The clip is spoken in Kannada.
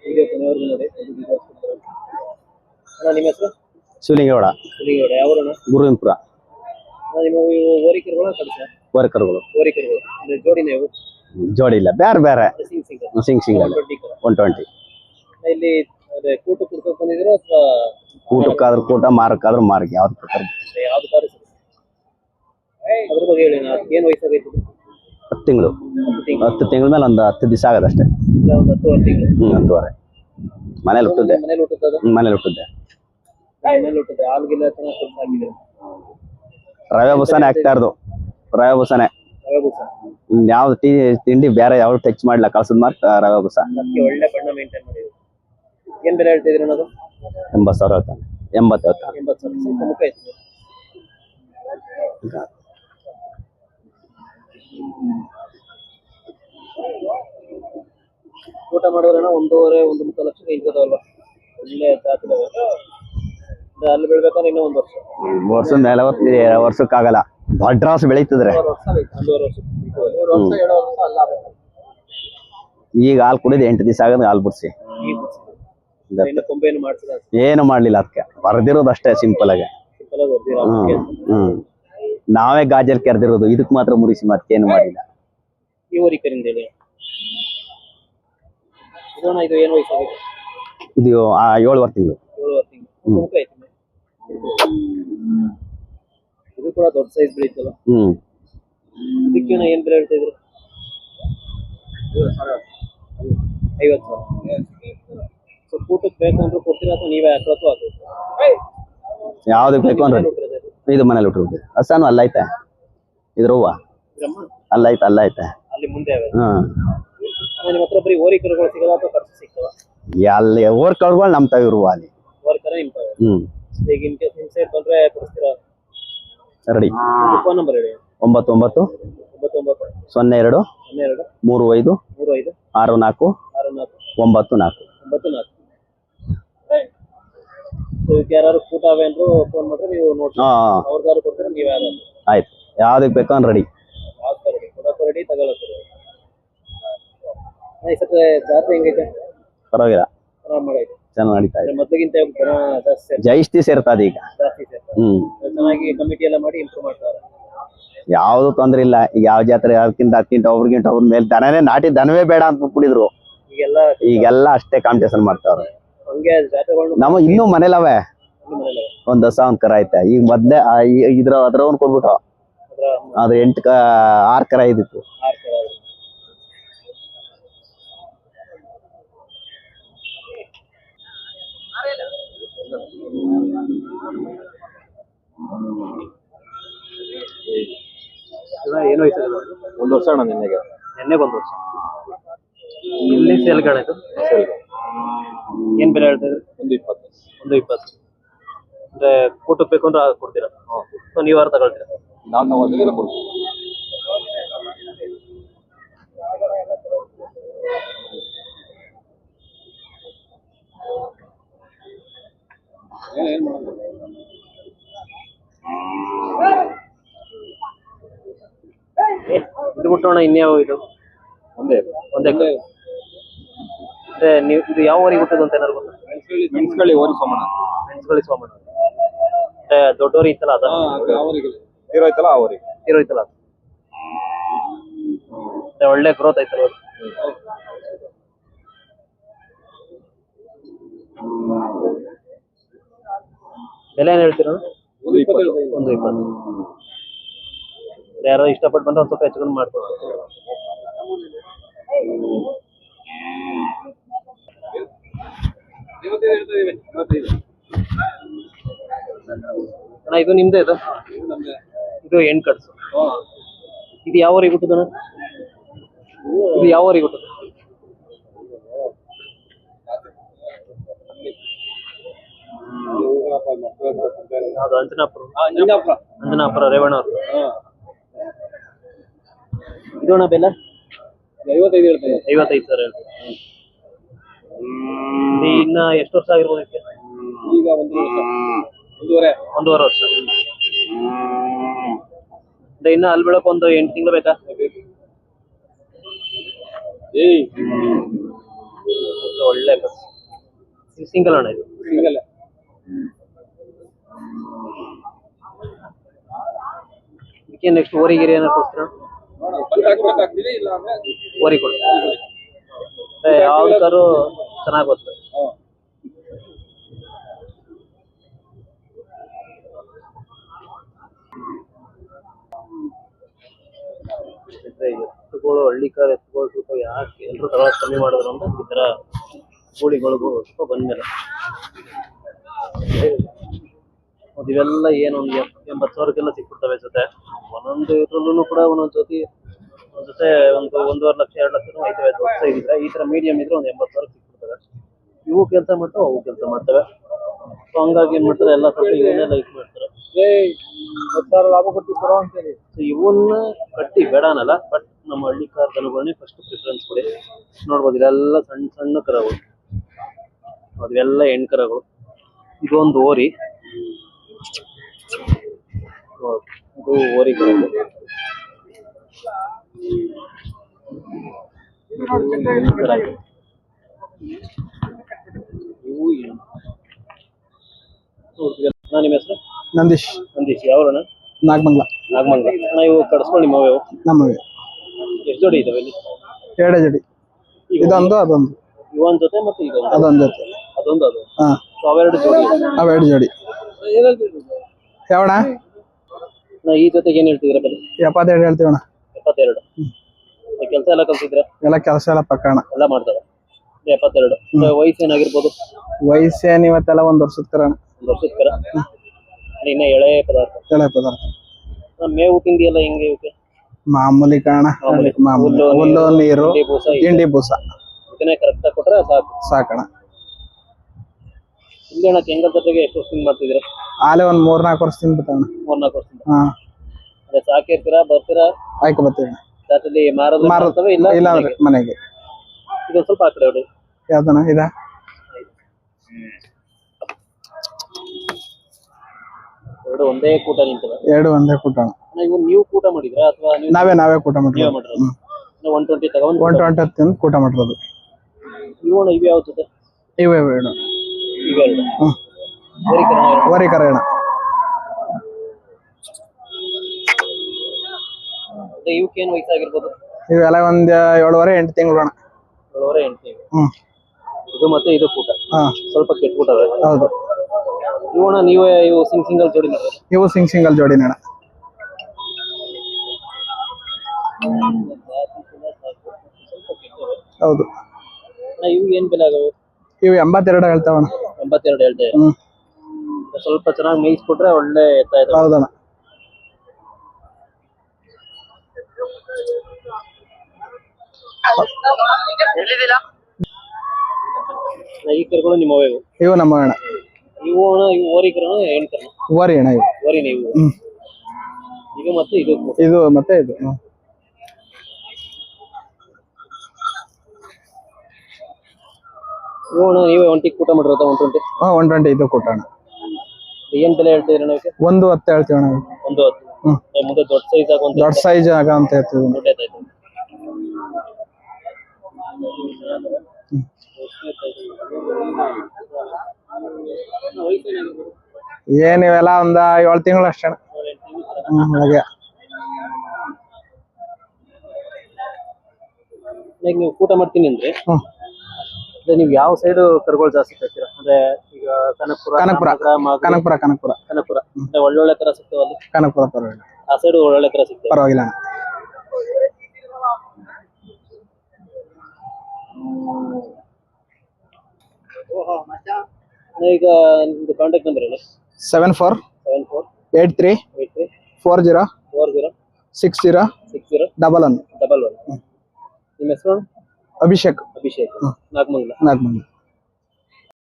ವಿಡಿಯೋ ಕೊನೆವರೆಗೂ ನೋಡಿ. ಅಣ್ಣ ನಿಮ್ಮ ಹೆಸರು? ಶಿವಲಿಂಗೇಗೌಡ. ಶಿವಲಿಂಗೇಗೌಡ. ಯಾವ ಊರಣ್ಣ? ಗುರುವಿಂಪುರ. ನಿಮ್ಮ ಓರಿಕರುಗಳ ಕಡಿಸ ವರ್ಕರ್ಗಳು. ಓರಿಕರುಗಳು ಅಂದ್ರೆ ಜೋಡಿ ನೀವು? ಜೋಡಿ ಇಲ್ಲ, ಬೇರೆ ಬೇರೆ. ಸಿಂಗ್ 120. ಇಲ್ಲಿ ಕೂಟ ಕುಡ್ಕೊಂಡ್ ಬಂದಿದ್ದೀರಾ ಅಥವಾ ಕೂಟಕ್ಕಾದ್ರೂ ಕೂಟ, ಮಾರಕ್ಕಾದ್ರೂ ಮಾರಕ್ಕೆ, ಯಾವ್ದು ಪ್ರಕಾರ ಯಾವ್ದು ಕಾರು? ಅದ್ರ ಬಗ್ಗೆ ಹೇಳಿ. ಏನ್ ವಯಸ್ಸಾಗೈತಿ? 10 ತಿಂಗಳು. 10 ತಿಂಗಳ ಮೇಲೆ ಒಂದು 10 ದಿವಸ ಆಗದಷ್ಟೇ. ಒಂದು 10 ತಿಂಗಳು. 10.5. ಮನೇಲಿ ಹುಟ್ಟಿದ್ದೆ. ಮನೇಲಿ ಹುಟ್ಟುತ್ತದೆ? ಮನೇಲಿ ಹುಟ್ಟಿದ್ದೆ. ಮನೇಲಿ ಹುಟ್ಟಿದ್ದೆ. ಹಾಲ್ಗಿಲ್ಲ ಹಾಕಿದೆ? ರವೆ ಬುಸಾನೆ ಹಾಕ್ತಾ ಇರೋದು. ರವೆ ಬುಸಾನೆ. ಇನ್ಯಾವ್ದು ತಿಂಡಿ ಬೇರೆ ಯಾವ್ದು ಟಚ್ ಮಾಡ್ಲಿಲ್ಲ. ಕಳ್ಸದ್ ಮಾತ್ರ ರವೆ ಬುಸ. ಒಳ್ಳೆ ಬಣ್ಣ ಮೇಂಟೈನ್ ಮಾಡಿದ್ರು. ಏನ್ ಬೆಲೆ ಹೇಳ್ತಿದ್ರಿ ಅನ್ನೋದು? 80,000 ಹೇಳ್ತಾನೆ. 80 ಹೇಳ್ತಾನೆ. 80,000 ಮುಖ ಐತಿ. ಊಟ ಮಾಡಿದ್ರಣ 1.5 ಲಕ್ಷ ಇರ್ತದಲ್ವಾ? ಒಳ್ಳೆ ಜಾತಿದಾವೆ. ಅಲ್ಲಿ ಬೆಳ್ಬೇಕಂದ್ರೆ ಇನ್ನೂ 1 ವರ್ಷ. ವರ್ಷದ ಮೇಲೆ ವರ್ಷಕ್ಕಾಗಲ್ಲ. ದೊಡ್ಡ ರಾಸು ಬೆಳೀತಿದ್ರೆ ಈಗ ಹಾಲು ಕುಡಿದು 8 ದಿವಸ ಆಗದ ಹಾಲು ಬಿಡ್ಸಿ. ಏನು ಮಾಡ್ಲಿಲ್ಲ. ಅದಕ್ಕೆ ಬರ್ದಿರೋದು ಅಷ್ಟೇ, ಸಿಂಪಲ್ ಆಗಿ. ನಾವೇ ಗಾಜಲ್ ಕೆರೆದಿರೋದು. ಇದಕ್ ಮಾತ್ರ ಮುರಿಸಿ ಮತ್ತೇನು ಮಾಡಿಲ್ಲ. ಇದು 7 ತಿಂಗಳು. ಇದು ಕೂಡ ದೊಡ್ಡ ಸೈಜ್ ಬೆಳೀತಲ್ಲ. ಇದಕ್ಕೇನ ಏನ್ ಬೆಲೆ ಹೇಳ್ತಾ ಇದ್ರು? 50,000. ಸೊ ಕೂಟಕ್ಕೆ ಬೇಕು ಅಂದ್ರೆ ಕೊಡ್ತೀರಾ ಅಥವಾ ನೀವೇ ಹಾಕೋದು? ಯಾವ್ದಕ್ ಬೇಕು ಅಂದ್ರೆ ಇದು ಮನೇಲಿ ಹುಟ್ಟಿರೋದು. ಹಸಾನು ಅಲ್ಲೈತೆ. ಇದ್ರ ಹೂವ ಅಲ್ಲೈತೆ. ಅಲ್ಲಿ ಮುಂದೆ ನಿಮ್ಮ ಹತ್ರ ಬರೀ ಓರಿಕರುಗಳು ಸಿಗಲ್ಲ ಅಥವಾ ಖರ್ಚು ಸಿಗ್ತವ? ಅಲ್ಲಿ ಓರ್ಕರುಗಳು ನಮ್ ತಾವಿರುವ ಅಲ್ಲಿ ಓರ್ಕರ ನಿಮ್ತಾವೆ. ಈಗ ಇನ್ ಕೇಸ್ ನಿಮ್ ಸೈಡ್ ಬಂದ್ರೆ ಕೊಡಿಸ್ತೀರಾ? ರೆಡಿ. ಫೋನ್ ನಂಬರ್ ಹೇಳಿ. 99 02 35 64 94. ಯಾರು ಕೂಟ ಅವೆ ಅಂದ್ರು ಫೋನ್ ಮಾಡ್ರೆ ನೀವು ನೋಡ್ತೀರಾ? ಅವ್ರದಾರು ಕೊಡ್ತೀರಾ? ನೀವ್ ಯಾರು? ಆಯ್ತು. ಯಾವ್ದಕ್ ಬೇಕೋ ಅನ್ ರೆಡಿ. ಕೊಡಕ್ಕೂ ರೆಡಿ, ತಗೊಳಕ್ಕೂ ರೆಡಿ. ಈ ಸತಿ ಜಾತ್ರೆ ಹೆಂಗೈತೆ? ಪರವಾಗಿಲ್ಲ, ಮಾಡೈತೆ. ಚೆನ್ನಾಗಿ ನಡೀತಾ ಇದೆ. ಮೊದಲಿಗಿಂತ ಜನ ಜಾಸ್ತಿ ಸೇರ್ತದೆ ಈಗ. ಚೆನ್ನಾಗಿ ಕಮಿಟಿ ಎಲ್ಲ ಮಾಡಿ ಇಂಪ್ರೂವ್ ಮಾಡ್ತಾರೆ. ಯಾವ್ದು ತೊಂದ್ರೆ ಇಲ್ಲ. ಈಗ ಯಾವ ಜಾತ್ರೆ ಅದಕ್ಕಿಂತ ಒಬ್ರಿಗಿಂತ ಒಬ್ರ ಮೇಲೆ ದನನೇ ನಾಟಿ ದನವೇ ಬೇಡ ಅಂತ ಕುಡಿದ್ರು. ಈಗೆಲ್ಲ ಅಷ್ಟೇ ಕಾಂಪಿಟೇಷನ್ ಮಾಡ್ತಾವ್ರೆ. ನಮ್ಮ ಇನ್ನೂ ಮನೇಲವೆ ಒಂದ್ ದಸ ಒಂದ್ ಕರ ಐತೆ. ಈಗ ಮೊದ್ಲೇ ಅದ್ರ ಒಂದ್ ಕೊಡ್ಬಿಟ್ಟು ಅದು 6 ಕರ ಇದ್ದಿತ್ತು. ಏನು 1 ವರ್ಷ ಅಣ್ಣ. ನಿನ್ನೆ 1 ವರ್ಷ. ಇಲ್ಲಿ ಸೇಲ್ಗಳಾಯ್ತು. ಏನ್ ಬೆಲೆ ಹೇಳ್ತಿದ್ರು? 120. ಅಂದ್ರೆ ಕೂಟಕ್ಕೆ ಬೇಕು ಅಂದ್ರೆ ಕೊಡ್ತೀರಾ? ನೀವ್ ಯಾರು ತಗೊಳ್ತೀರಾ? ನಾವು ಕೊಡ್ತೀವಿ. ಇದು ಬಿಟ್ಟೋಣ. ಇನ್ಯಾವ ಇದು? ಒಂದೇ. ಅಂದ್ರೆ ನೀವು ಇದು ಯಾವ ಊರಿಗೆ ಹುಟ್ಟದು ಅಂತ ಏನಾರು ಗೊತ್ತಾ? ಮೆಣಸ್ಕಳ್ಳಿ ಓರಿ ಸೋಮಣ್ಣ. ಅಂದ್ರೆ ದೊಡ್ಡೋರಿ ಇತ್ತಲ್ಲ ಅದ? ತೀರೋಯ್ತಲ್ಲ ಆ ಊರಿಗೆ. ತೀರೋಯ್ತಲ್ಲ ಅದು. ಒಳ್ಳೆ ಗ್ರೋತ್ ಐತಲ್ಲ ಅದು. ಬೆಲೆ ಏನ್ ಹೇಳ್ತೀರ? 120. ಯಾರೋ ಇಷ್ಟಪಟ್ಟು ಬಂದ್ರೆ ಒಂದ್ ಸ್ವಲ್ಪ ಹೆಚ್ಚು ಮಾಡ್ಕೊಡ್ತೀವಿ. ಅಣ್ಣ ಇದು ನಿಮ್ದೇ? ಇದು ಹೆಣ್ ಕಡ್ಸು. ಇದು ಯಾವ ಊರಿಗೆ ಹುಟ್ಟದಣ್ಣ? ಇದು ಯಾವ ಊರಿಗೆ ಹುಟ್ಟದ? ಅದು ಅಂಜನಾಪುರ ರೇವಣ್ಣ ಅವರು. ಇದು ಅಣ್ಣ ಬೆಲ್ಲ 55 ಹೇಳ್ತಾರೆ. 55,000 ಹೇಳ್ತಾರೆ. ಇನ್ನ ಎಷ್ಟು ವರ್ಷ ಆಗಿರ್ಬೋದು ಇದಕ್ಕೆ? ಈಗ 1.5 ವರ್ಷ. ಇನ್ನ ಅಲ್ಲಿ ಬೆಳಕ್ ಒಂದು 8 ತಿಂಗಳು ಬೇಕಾ? ಒಳ್ಳೆ ಸಿಂಗಲ್ ಅಣ್ಣ ಇದು. ಸಿಂಗಲ್ ಇದಕ್ಕೆ ನೆಕ್ಸ್ಟ್ ಓರಿಗಿರಿ ಏನಾರು ಕೊಡ್ತೀರಾ? ಹಾಕ್ತೀವಿ ಇಲ್ಲ ಅಂದ್ರೆ ಓರಿ ಕೊಡ್ತೀರಾ? ಯಾವ್ದಾರು ಚೆನ್ನಾಗಿ ಬರ್ತದೆ. ಎತ್ತುಗಳು ಹಳ್ಳಿಕಾರ ಎತ್ತುಗಳು ಸ್ವಲ್ಪ ಯಾಕೆ ಎಲ್ಲರೂ ತಗೊಳಕ್ ಕಮ್ಮಿ ಮಾಡಿದ್ರು ಅಂತ ಈ ತರ ಕೋಳಿಗಳಿಗೂ ಸ್ವಲ್ಪ ಬಂದ್ಮೇಲೆ ಇವೆಲ್ಲ ಏನೊಂದು 80,000ಕ್ಕೆಲ್ಲ ಸಿಕ್ಬಿಡ್ತವೆ ಜೊತೆ. ಒಂದೊಂದು ಇದ್ರಲ್ಲೂ ಕೂಡ ಒಂದೊಂದು ಜೊತೆ ಒಂದು 1.5 ಲಕ್ಷ 2 ಲಕ್ಷ ಐತವೆ. ದೊಡ್ಡ ಸೈಜ್ ಇದ್ರೆ ಈ ತರ ಮೀಡಿಯಂ ಇದ್ರೆ ಒಂದು 80,000 ಸಿಕ್ಬಿಡ್ತವೆ. ಇವು ಕೆಲಸ ಮಾಡ್ತವೆ, ಅವು ಕೆಲಸ ಮಾಡ್ತವೆ. ಸೊ ಹಂಗಾಗಿ ಏನ್ ಮಾಡ್ತಾರೆ ಎಲ್ಲ ಸ್ವಲ್ಪ ಇವನ್ನೇ ಲೈಕ್ ಮಾಡ್ತಾರೆ. 10,000 ಲಾಭ ಕೊಟ್ಟು ಕೊಡೋ ಅಂತೇಳಿ. ಸೊ ಇವನ್ನ ಕಟ್ಟಿ ಬೇಡ ಅನ್ನಲ್ಲ, ಬಟ್ ನಮ್ಮ ಹಳ್ಳಿ ಕಾರ್ ದನಗಳನ್ನೇ ಫಸ್ಟ್ ಪ್ರಿಫರೆನ್ಸ್ ಕೊಡಿ. ನೋಡ್ಬೋದು ಇದೆಲ್ಲ ಸಣ್ಣ ಸಣ್ಣ ಕರಗಳು, ಅದೆಲ್ಲ ಹೆಣ್ಣು ಕರಗಳು. ಇದೊಂದು ಓರಿ, ಇದು ಓರಿ ಕರಗಳು. ಇವು ನಾನು ನಿಮ್ಮ ಹೆಸರು? ನಂದೀಶ್. ನಂದೀಶ್. ಯಾವಣ್ಣ? ನಾಗಮಂಗ್ಲ. ನಾಗಮಂಗ್ಲ ಅಣ್ಣ. ಇವು ಕಡ್ಸ್ಕೊಂಡು ನಿಮ್ಮವೆ ನಮ್ಮವೆ ಎಷ್ಟು ಜೋಡಿ ಇದಾವೆ ಇಲ್ಲಿ? 2 ಜೋಡಿ, ಇದೊಂದು ಅದೊಂದು. ಇವೊಂದ್ ಜೊತೆ ಮತ್ತೆ ಇದೊಂದು, ಅದೊಂದು ಜೊತೆ. ಅದೊಂದು ಅದು. ಹಾ, ಅವೆರಡು ಜೋಡಿ. ಅವೆರಡು ಜೋಡಿ. ಯಾವಣ? ಈ ಜೊತೆಗೆ ಏನ್ ಹೇಳ್ತಿದ್ರ ಬೆಲೆ? 72 ಹೇಳ್ತೀವಣ್ಣ. 72. ಕೆಲಸ ಎಲ್ಲ ಕಲ್ತಿದ್ರ? ಎಲ್ಲ ಕೆಲಸ ಎಲ್ಲ ಪಕ್ಕಣ ಎಲ್ಲ ಮಾಡ್ತಾರ. 72. ವಯಸ್ಸು ಏನಾಗಿರ್ಬೋದು? ವಯಸ್ಸೇನ್ ಇವತ್ತೆಲ್ಲ 1 ವರ್ಷದ ಕರಣ. 1 ವರ್ಷದ ಕರ. ಇನ್ನ ಎಳೆ ಪದಾರ್ಥ. ಎಳೆ ಪದಾರ್ಥ. ಮೇವು ತಿಂಡಿ ಎಲ್ಲ ಹೆಂಗೆ ಇವಕ್ಕೆ? ಮಾಮೂಲಿ ಕಾರಣ, ಮಾಮೂಲಿ ಹುಲ್ಲು, ನೀರು, ತಿಂಡಿ, ಬೂಸ ಇದನ್ನೇ ಕರೆಕ್ಟ್ ಆಗಿ ಕೊಟ್ರೆ ಸಾಕು. ಸಾಕಣ. ಇಲ್ಲಿ ಅಣ್ಣ ಕೆಂಗಲ್ ಜೊತೆಗೆ ಎಷ್ಟು ವರ್ಷದಿಂದ ಮಾಡ್ತಿದ್ದೀರಾ? ಆಲೆ 1-3-4 ವರ್ಷದಿಂದ ಬರ್ತಾವಣ್ಣ. 3-4 ವರ್ಷದಿಂದ. ಹಾ, ಅದೇ ಸಾಕಿರ್ತೀರಾ, ಬರ್ತೀರಾ, ಆಯ್ಕೆ ಬರ್ತೀವಿ. ಜಾತ್ರೆಲಿ ಮಾರೋದು ಇಲ್ಲ ಇಲ್ಲ ಅಂದ್ರೆ ಮನೆಗೆ. ಇದೊಂದು ಸ್ವಲ್ಪ ಆ ಕಡೆ ಹೊಡಿ. ಯಾವ್ದಣ್ಣ ಇದ? ಎರಡು ಒಂದೇ ಕೂಟ ನಿಂತದ? 2 ಒಂದೇ ಕೂಟ. ಇವು ನೀವು ಕೂಟ ಮಾಡಿದ್ರಾ ಅಥವಾ ನಾವೇ ಕೂಟ ಮಾಡಿರೋದು. 120 ತಗೊಂಡು 120 ತಿಂದು ಕೂಟ ಮಾಡಿರೋದು. ಇವಣ್ಣ ಇವು ಯಾವ ಜೊತೆ? ಇವೇ ಬೇಡ. ಇವೆರಡು. ವರಿ ಕರ ಅಣ್ಣ. ಇವಕ್ಕೆ ಏನು ವಯಸ್ಸಾಗಿರ್ಬೋದು? ಇವೆಲ್ಲ ಒಂದ್ 7.5-8 ತಿಂಗಳು ಅಣ್ಣ. 7.5-8 ತಿಂಗಳು. ಇದು ಮತ್ತೆ ಇದು ಕೂಟ ಸ್ವಲ್ಪ ಕೆಟ್ಬಿಟ್ಟವೆ. ಹೌದು. ಇವಣ್ಣ ನೀವೇ ಇವು ಸಿಂಗಲ್ ಜೋಡಿ ಮಾಡಿದ್ರೆ? ಇವು ಸಿಂಗಲ್ ಜೋಡಿನ ಅಣ್ಣ. ಹೌದು. ಇವು ಏನ್ ಬೆಲೆ ಆಗವು? ಇವು 82 ಹೇಳ್ತಾವಣ್ಣ. 82 ಹೇಳ್ತೇವೆ. ಸ್ವಲ್ಪ ಚೆನ್ನಾಗಿ ಮೇಯಿಸ್ಬಿಟ್ರೆ ಒಳ್ಳೆ ಎತ್ತ ಇದೆ. ಹೌದಣ್ಣ. ಈ ಕರುಗಳು ನಿಮ್ಮವೇ? ಇವು ನಮ್ಮ ಅಣ್ಣ. ಇವು ಅಣ್ಣ ಇವು ಓರಿ ಕರು ಹೆಣ್ಣು ಕರು? ಓರಿ ಅಣ್ಣ. ಇವು ಓರಿ ನೀವು. ಇದು ಮತ್ತೆ ಇದು ಮತ್ತೆ ಇದು. ಇವು ಅಣ್ಣ ನೀವೇ 1 ಕೂಟ ಮಾಡಿರೋದ? 120. 120 ಇದು ಕೂಟ ಅಣ್ಣ. ಏನ್ ಬೆಲೆ ಹೇಳ್ತೀರಿ ಅಣ್ಣ? 110 ಹೇಳ್ತೀವಿ ಅಣ್ಣ. 110. ಮುಂದೆ ದೊಡ್ಡ ಸೈಜ್ ಆಗುವಂತ? ದೊಡ್ಡ ಸೈಜ್ ಆಗ ಅಂತ ಹೇಳ್ತೀವಿ. ಏನ್ ಇವೆಲ್ಲ ಒಂದ 7 ತಿಂಗಳು ಅಷ್ಟೇ ಅಣ್ಣ. ಹಾಗೆ. ನೀವು ಕೂಟ ಮಾಡ್ತೀನಿ ಅಂದ್ರೆ ನೀವು ಯಾವ ಸೈಡ್ ಕರುಗಳು ಜಾಸ್ತಿ ಕಟ್ತೀರಾ? ಅಂದ್ರೆ ಈಗ ಕನಕಪುರ ಒಳ್ಳೊಳ್ಳೆ ಕರ ಸಿಗ್ತಾವ ಅಲ್ಲಿ? ಕನಕಪುರ ಪರವಾಗಿಲ್ಲ. ಆ ಸೈಡ್ ಒಳ್ಳೊಳ್ಳೆ ಕರ ಸಿಗ್ತಾವ? ಪರವಾಗಿಲ್ಲ. ಈಗ ನಿಮ್ದು ಕಾಂಟ್ಯಾಕ್ಟ್ ನಂಬರ್ ಹೇಳಿ. 7483 40 60 11. ನಿಮ್ಮ ಹೆಸರು? ಅಭಿಷೇಕ್. ನಾಗಮಂಗಲ.